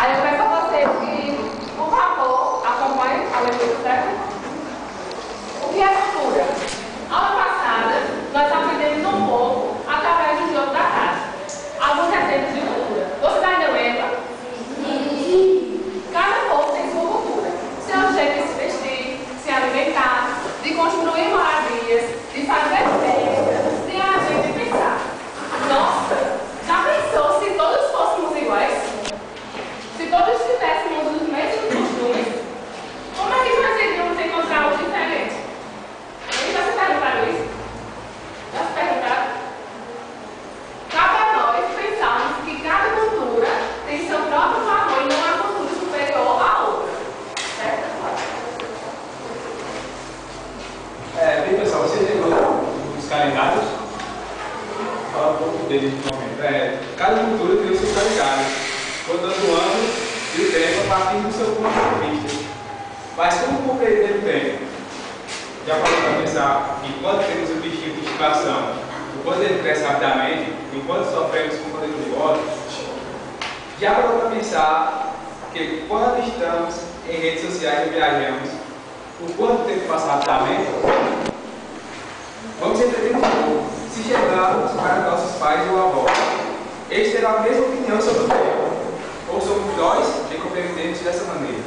Aí eu peço a vocês que, por favor, acompanhem a leitura, certo? O que é cultura? Aula passada, nós aprendemos um pouco através do jogo da casa. Alguns exemplos de cultura. Vocês ainda lembram? Sim. Cada povo tem sua cultura. Seu jeito de se vestir, se alimentar, de construir moradias, de fazer festa, de agir e pensar. Nossa, já pensou se todos fôssemos iguais? Se todos tivéssemos os mesmos costumes, como é que nós iríamos encontrar algo diferente? Eles já se perguntaram isso? Já se perguntaram? Cabe a nós pensarmos que cada cultura tem seu próprio valor e não é cultura superior à outra. Certo? Bem, pessoal, vocês lembram dos calendários? Fala um pouco deles no momento. Cada cultura tem o seu calendário, contando o ano e o tempo a partir do seu ponto de vista. Mas como compreender o tempo? Já parou para pensar que quando temos o bichinho de estimação, o quanto ele cresce rapidamente, enquanto sofremos com o poder de voto? Já parou para pensar que quando estamos em redes sociais e viajamos, o quanto tempo passa rapidamente? Vamos refletir um pouco. Se chegarmos para nossos pais ou avós, eles terão a mesma opinião sobre o tempo. Ou somos nós que compreendemos dessa maneira?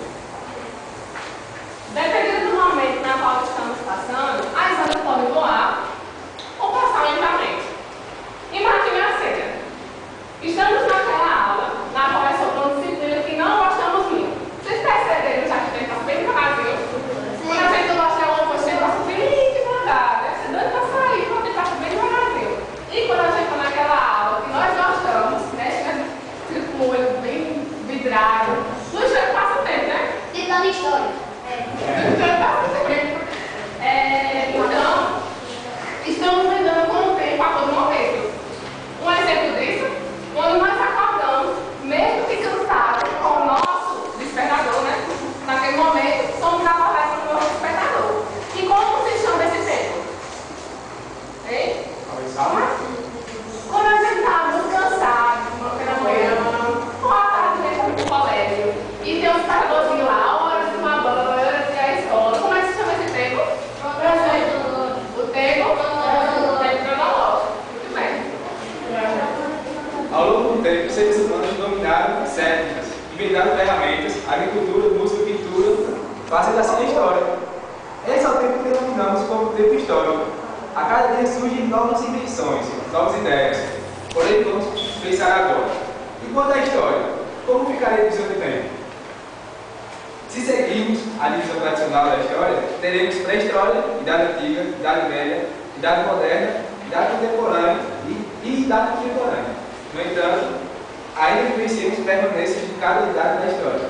Dependendo do momento na qual estamos passando, as horas podem voar ou passar lentamente. Imagine a cena. Estamos naquela aula, na qual é sobre uma disciplina que não gostamos muito. Vocês perceberam já que o tempo passa bem devagarzinho? Quando a gente não gosta de alguma coisa, o tempo passa bem devagar. Deve ser doido para sair, porque o tempo passa bem devagarzinho. E quando a gente está naquela aula que nós gostamos, né? Com o olho bem vidrado, no jeito passa o tempo, né? Tentando história. Então, estamos lidando com o tempo a todo momento. Um exemplo disso, quando nós acordamos, mesmo que cansados, com o nosso despertador, né? Naquele momento, somos acordados com o nosso despertador. E como se chama esse tempo? Hein? Quando a gente está muito cansado, pela manhã, ou à tarde mesmo no colégio, e tem um despertadorzinho lá, horas de uma banha, e a escola. Como é que se chama esse tempo? O tempo cronológico. Muito bem. Ao longo do tempo, os seres humanos dominaram técnicas, inventaram ferramentas, agricultura, música, pintura, fazendo assim a história. Esse é o tempo que denominamos como tempo histórico. A cada dia surgem novas invenções, novas ideias. Porém, vamos pensar agora. E quanto à história? Como ficaria a divisão de tempo? Se seguirmos a divisão tradicional da história, teremos pré-história, idade antiga, idade média, idade moderna, idade contemporânea e idade contemporânea. No entanto, ainda vivenciamos permanências de cada idade da história.